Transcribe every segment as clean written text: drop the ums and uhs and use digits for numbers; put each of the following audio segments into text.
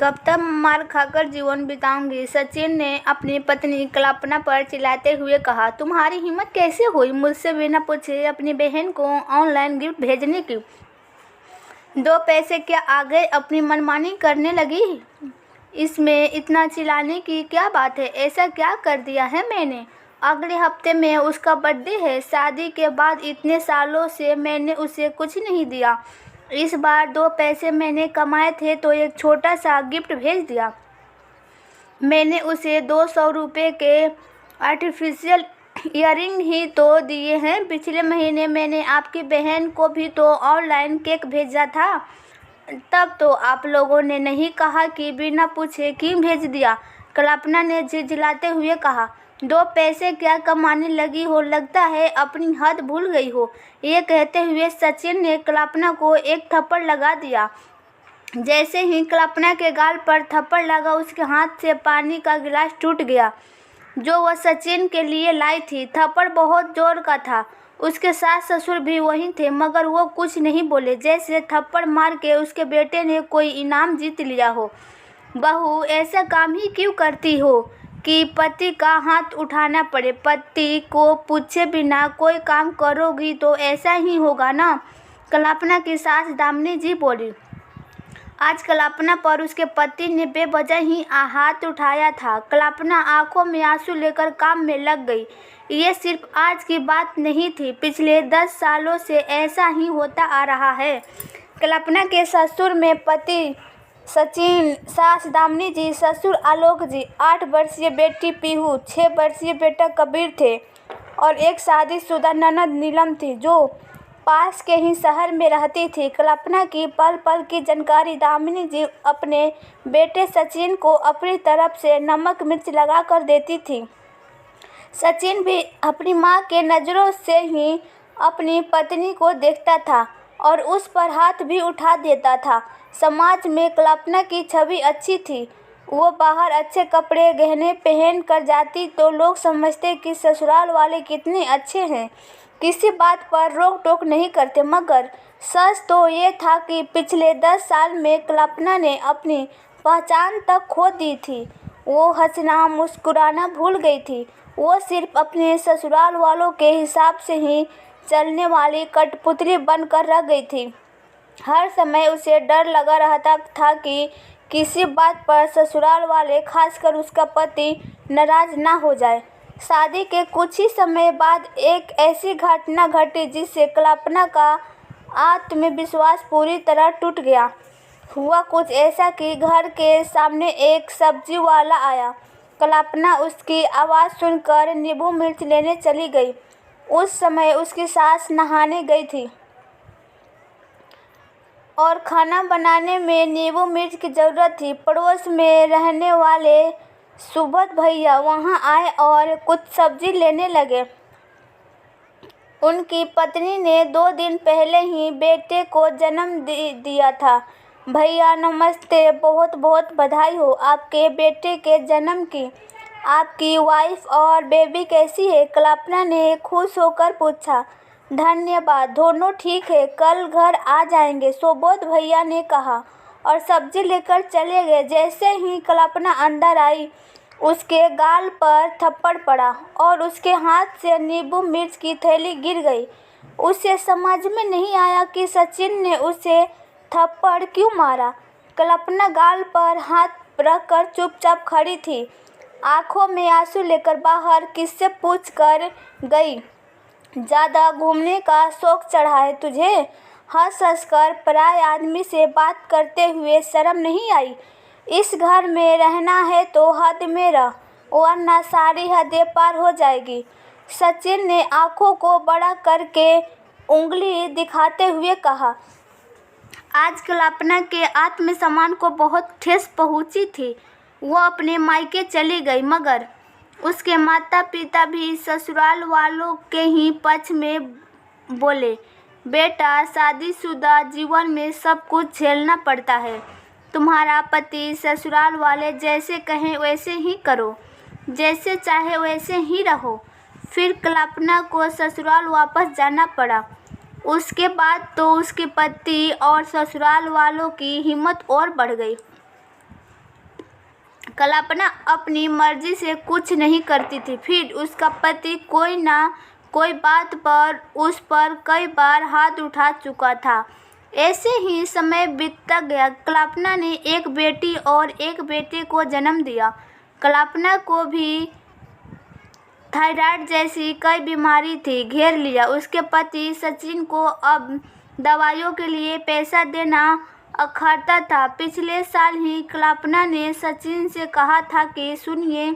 कब तक मार खाकर जीवन बिताऊंगी, सचिन ने अपनी पत्नी कल्पना पर चिल्लाते हुए कहा। तुम्हारी हिम्मत कैसे हुई मुझसे बिना पूछे अपनी बहन को ऑनलाइन गिफ्ट भेजने की? 2 पैसे क्या आ गए, अपनी मनमानी करने लगी? इसमें इतना चिल्लाने की क्या बात है? ऐसा क्या कर दिया है मैंने? अगले हफ्ते में उसका बर्थडे है। शादी के बाद इतने सालों से मैंने उसे कुछ नहीं दिया। इस बार 2 पैसे मैंने कमाए थे तो एक छोटा सा गिफ्ट भेज दिया। मैंने उसे 200 रुपये के आर्टिफिशियल ईयरिंग ही तो दिए हैं। पिछले महीने मैंने आपकी बहन को भी तो ऑनलाइन केक भेजा था। तब तो आप लोगों ने नहीं कहा कि बिना पूछे क्यों भेज दिया। कल्पना ने झिझलाते हुए कहा। 2 पैसे क्या कमाने लगी हो, लगता है अपनी हद भूल गई हो। ये कहते हुए सचिन ने कल्पना को एक थप्पड़ लगा दिया। जैसे ही कल्पना के गाल पर थप्पड़ लगा उसके हाथ से पानी का गिलास टूट गया जो वह सचिन के लिए लाई थी। थप्पड़ बहुत जोर का था। उसके सास ससुर भी वहीं थे मगर वो कुछ नहीं बोले, जैसे थप्पड़ मार के उसके बेटे ने कोई इनाम जीत लिया हो। बहू, ऐसा काम ही क्यों करती हो कि पति का हाथ उठाना पड़े? पति को पूछे बिना कोई काम करोगी तो ऐसा ही होगा ना। कल्पना की सास दामिनी जी बोली। आज कल्पना पर उसके पति ने बेवजह ही हाथ उठाया था। कल्पना आंखों में आंसू लेकर काम में लग गई। ये सिर्फ आज की बात नहीं थी, पिछले 10 सालों से ऐसा ही होता आ रहा है। कल्पना के ससुर में पति सचिन, सास दामिनी जी, ससुर आलोक जी, 8 वर्षीय बेटी पीहू, 6 वर्षीय बेटा कबीर थे और एक शादीशुदा ननद नीलम थी जो पास के ही शहर में रहती थी। कल्पना की पल पल की जानकारी दामिनी जी अपने बेटे सचिन को अपनी तरफ से नमक मिर्च लगा कर देती थी। सचिन भी अपनी माँ के नज़रों से ही अपनी पत्नी को देखता था और उस पर हाथ भी उठा देता था। समाज में कल्पना की छवि अच्छी थी। वो बाहर अच्छे कपड़े गहने पहन कर जाती तो लोग समझते कि ससुराल वाले कितने अच्छे हैं, किसी बात पर रोक टोक नहीं करते। मगर सच तो ये था कि पिछले 10 साल में कल्पना ने अपनी पहचान तक खो दी थी। वो हंसना मुस्कुराना भूल गई थी। वो सिर्फ अपने ससुराल वालों के हिसाब से ही चलने वाली कठपुतली बनकर रह गई थी। हर समय उसे डर लगा रहता था कि किसी बात पर ससुराल वाले, खासकर उसका पति, नाराज ना हो जाए। शादी के कुछ ही समय बाद एक ऐसी घटना घटी जिससे कल्पना का आत्मविश्वास पूरी तरह टूट गया। हुआ कुछ ऐसा कि घर के सामने एक सब्जी वाला आया। कल्पना उसकी आवाज़ सुनकर नींबू मिर्च लेने चली गई। उस समय उसकी सास नहाने गई थी और खाना बनाने में नींबू मिर्च की ज़रूरत थी। पड़ोस में रहने वाले सुबोध भैया वहां आए और कुछ सब्जी लेने लगे। उनकी पत्नी ने 2 दिन पहले ही बेटे को जन्म दिया था। भैया नमस्ते, बहुत बहुत बधाई हो आपके बेटे के जन्म की। आपकी वाइफ और बेबी कैसी है? कल्पना ने खुश होकर पूछा। धन्यवाद, दोनों ठीक है, कल घर आ जाएंगे, सुबोध भैया ने कहा और सब्जी लेकर चले गए। जैसे ही कल्पना अंदर आई उसके गाल पर थप्पड़ पड़ा और उसके हाथ से नींबू मिर्च की थैली गिर गई। उसे समझ में नहीं आया कि सचिन ने उसे थप्पड़ क्यों मारा। कल्पना गाल पर हाथ रखकर चुपचाप खड़ी थी, आंखों में आंसू लेकर बाहर किससे पूछ कर गई। ज़्यादा घूमने का शौक चढ़ा है तुझे? हंस हंस कर पराये आदमी से बात करते हुए शर्म नहीं आई? इस घर में रहना है तो हद में रह, वरना सारी हदें पार हो जाएगी। सचिन ने आंखों को बड़ा करके उंगली दिखाते हुए कहा। आज कल्पना के आत्मसम्मान को बहुत ठेस पहुंची थी। वो अपने मायके चली गई मगर उसके माता पिता भी ससुराल वालों के ही पक्ष में बोले। बेटा, शादीशुदा जीवन में सब कुछ झेलना पड़ता है। तुम्हारा पति ससुराल वाले जैसे कहें वैसे ही करो, जैसे चाहे वैसे ही रहो। फिर कल्पना को ससुराल वापस जाना पड़ा। उसके बाद तो उसके पति और ससुराल वालों की हिम्मत और बढ़ गई। कल्पना अपनी मर्जी से कुछ नहीं करती थी, फिर उसका पति कोई ना कोई बात पर उस पर कई बार हाथ उठा चुका था। ऐसे ही समय बीतता गया। कल्पना ने एक बेटी और एक बेटे को जन्म दिया। कल्पना को भी थायराइड जैसी कई बीमारी थी घेर लिया। उसके पति सचिन को अब दवाइयों के लिए पैसा देना अखरता था। पिछले साल ही कल्पना ने सचिन से कहा था कि सुनिए,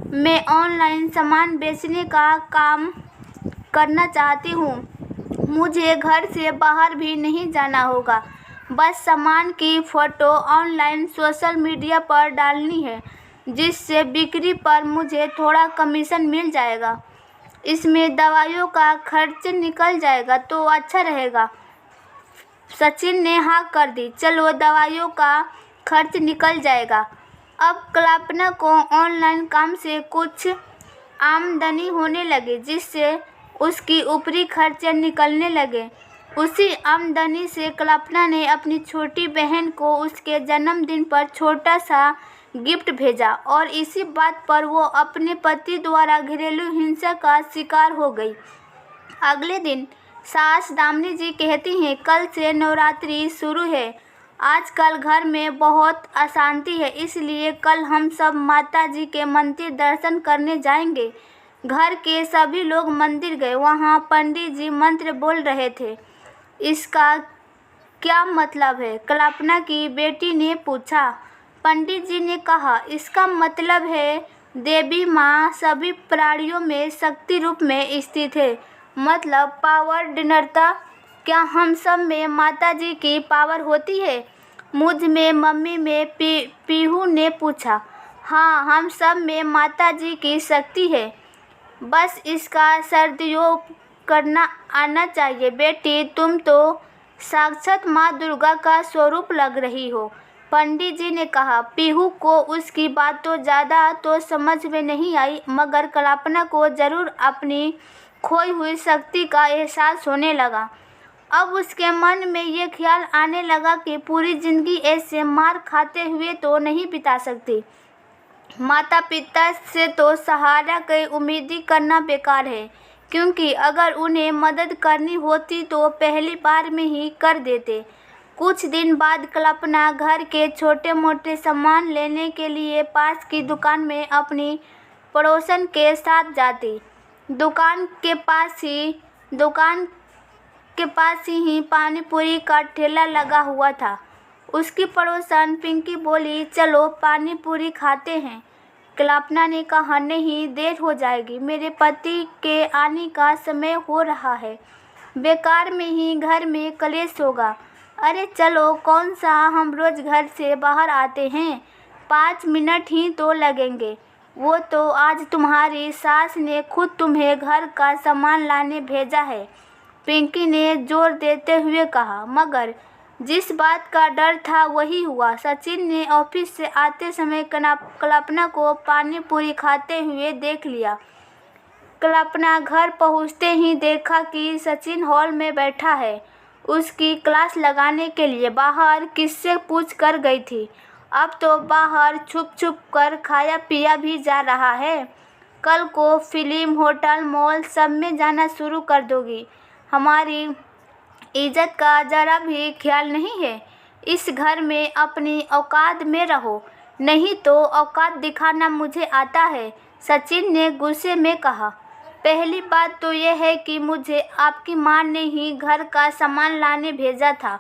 मैं ऑनलाइन सामान बेचने का काम करना चाहती हूँ। मुझे घर से बाहर भी नहीं जाना होगा, बस सामान की फ़ोटो ऑनलाइन सोशल मीडिया पर डालनी है, जिससे बिक्री पर मुझे थोड़ा कमीशन मिल जाएगा। इसमें दवाइयों का खर्च निकल जाएगा तो अच्छा रहेगा। सचिन ने हाँ कर दी। चलो, दवाइयों का खर्च निकल जाएगा। अब कल्पना को ऑनलाइन काम से कुछ आमदनी होने लगी, जिससे उसकी ऊपरी खर्चे निकलने लगे। उसी आमदनी से कल्पना ने अपनी छोटी बहन को उसके जन्मदिन पर छोटा सा गिफ्ट भेजा और इसी बात पर वो अपने पति द्वारा घरेलू हिंसा का शिकार हो गई। अगले दिन सास दामिनी जी कहती हैं, कल से नवरात्रि शुरू है। आजकल घर में बहुत अशांति है, इसलिए कल हम सब माता जी के मंदिर दर्शन करने जाएंगे। घर के सभी लोग मंदिर गए। वहाँ पंडित जी मंत्र बोल रहे थे। इसका क्या मतलब है? कल्पना की बेटी ने पूछा। पंडित जी ने कहा, इसका मतलब है देवी माँ सभी प्राणियों में शक्ति रूप में स्थित है, मतलब पावर डिनरता। क्या हम सब में माता जी की पावर होती है? मुझ में, मम्मी में, पीहू ने पूछा। हाँ, हम सब में माता जी की शक्ति है, बस इसका सदुपयोग करना आना चाहिए। बेटी, तुम तो साक्षात माँ दुर्गा का स्वरूप लग रही हो, पंडित जी ने कहा। पीहू को उसकी बात तो ज़्यादा तो समझ में नहीं आई, मगर कल्पना को ज़रूर अपनी खोई हुई शक्ति का एहसास होने लगा। अब उसके मन में ये ख्याल आने लगा कि पूरी जिंदगी ऐसे मार खाते हुए तो नहीं बिता सकती। माता पिता से तो सहारा की उम्मीद करना बेकार है, क्योंकि अगर उन्हें मदद करनी होती तो पहली बार में ही कर देते। कुछ दिन बाद कल्पना घर के छोटे मोटे सामान लेने के लिए पास की दुकान में अपनी पड़ोसन के साथ जाती। दुकान के पास ही पानी पूरी का ठेला लगा हुआ था। उसकी पड़ोसन पिंकी बोली, चलो पानी पूरी खाते हैं। कल्पना ने कहा, नहीं, देर हो जाएगी, मेरे पति के आने का समय हो रहा है, बेकार में ही घर में कलेश होगा। अरे चलो, कौन सा हम रोज घर से बाहर आते हैं, 5 मिनट ही तो लगेंगे। वो तो आज तुम्हारी सास ने खुद तुम्हें घर का सामान लाने भेजा है, पिंकी ने जोर देते हुए कहा। मगर जिस बात का डर था वही हुआ। सचिन ने ऑफिस से आते समय कल्पना को पानी पूरी खाते हुए देख लिया। कल्पना घर पहुंचते ही देखा कि सचिन हॉल में बैठा है। उसकी क्लास लगाने के लिए बाहर किससे पूछ कर गई थी, अब तो बाहर छुप छुप कर खाया पिया भी जा रहा है। कल को फिल्म, होटल, मॉल सब में जाना शुरू कर दोगी। हमारी इज्जत का जरा भी ख्याल नहीं है। इस घर में अपनी औकात में रहो, नहीं तो औकात दिखाना मुझे आता है, सचिन ने गुस्से में कहा। पहली बात तो यह है कि मुझे आपकी माँ ने ही घर का सामान लाने भेजा था,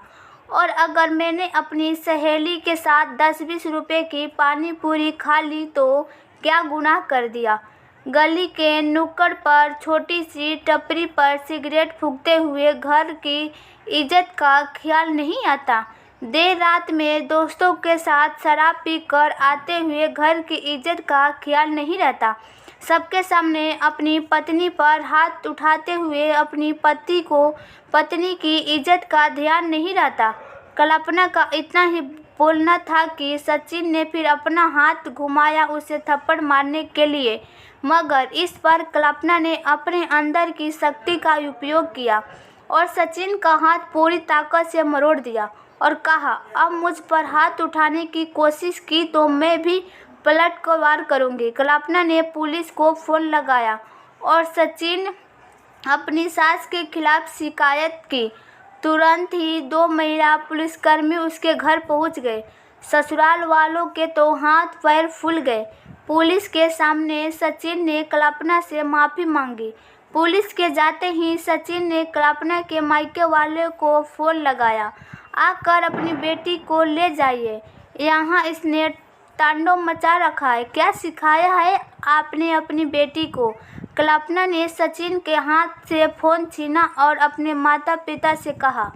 और अगर मैंने अपनी सहेली के साथ 10-20 रुपए की पानी पूरी खा ली तो क्या गुनाह कर दिया। गली के नुक्कड़ पर छोटी सी टपरी पर सिगरेट फूंकते हुए घर की इज्जत का ख्याल नहीं आता। देर रात में दोस्तों के साथ शराब पीकर आते हुए घर की इज्जत का ख्याल नहीं रहता। सबके सामने अपनी पत्नी पर हाथ उठाते हुए अपनी पत्नी की इज्जत का ध्यान नहीं रहता। कल्पना का इतना ही बोलना था कि सचिन ने फिर अपना हाथ घुमाया उसे थप्पड़ मारने के लिए, मगर इस पर कल्पना ने अपने अंदर की शक्ति का उपयोग किया और सचिन का हाथ पूरी ताकत से मरोड़ दिया और कहा, अब मुझ पर हाथ उठाने की कोशिश की तो मैं भी पलटवार करूंगी। कल्पना ने पुलिस को फोन लगाया और सचिन अपनी सास के खिलाफ शिकायत की। तुरंत ही 2 महिला पुलिसकर्मी उसके घर पहुंच गए। ससुराल वालों के तो हाथ पैर फूल गए। पुलिस के सामने सचिन ने कल्पना से माफ़ी मांगी। पुलिस के जाते ही सचिन ने कल्पना के मायके वाले को फ़ोन लगाया, आकर अपनी बेटी को ले जाइए, यहाँ इसने तांडव मचा रखा है। क्या सिखाया है आपने अपनी बेटी को? कल्पना ने सचिन के हाथ से फ़ोन छीना और अपने माता पिता से कहा,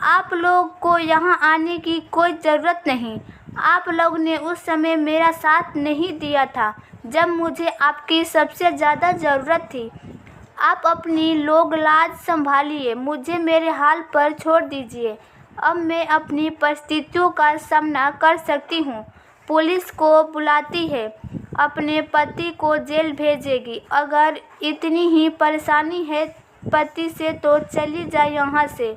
आप लोग को यहाँ आने की कोई ज़रूरत नहीं। आप लोग ने उस समय मेरा साथ नहीं दिया था जब मुझे आपकी सबसे ज़्यादा ज़रूरत थी। आप अपनी लोग लाज संभालिए, मुझे मेरे हाल पर छोड़ दीजिए। अब मैं अपनी परिस्थितियों का सामना कर सकती हूँ। पुलिस को बुलाती है, अपने पति को जेल भेजेगी। अगर इतनी ही परेशानी है पति से तो चली जाए यहाँ से,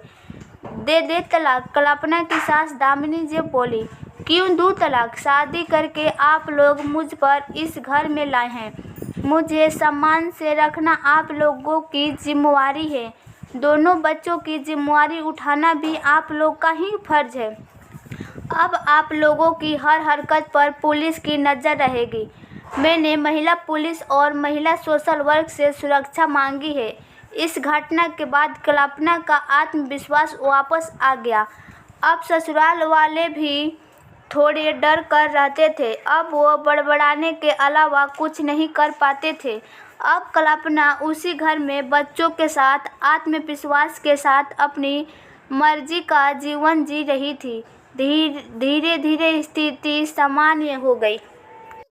दे तलाक। कल्पना की सास दामिनी जी बोली, क्यों दूँ तलाक? शादी करके आप लोग मुझ पर इस घर में लाए हैं। मुझे सम्मान से रखना आप लोगों की जिम्मेवारी है। दोनों बच्चों की जिम्मेवारी उठाना भी आप लोग का ही फर्ज है। अब आप लोगों की हर हरकत पर पुलिस की नज़र रहेगी। मैंने महिला पुलिस और महिला सोशल वर्क से सुरक्षा मांगी है। इस घटना के बाद कल्पना का आत्मविश्वास वापस आ गया। अब ससुराल वाले भी थोड़े डर कर रहते थे। अब वो बड़बड़ाने के अलावा कुछ नहीं कर पाते थे। अब कल्पना उसी घर में बच्चों के साथ आत्मविश्वास के साथ अपनी मर्जी का जीवन जी रही थी। धीरे धीरे स्थिति सामान्य हो गई।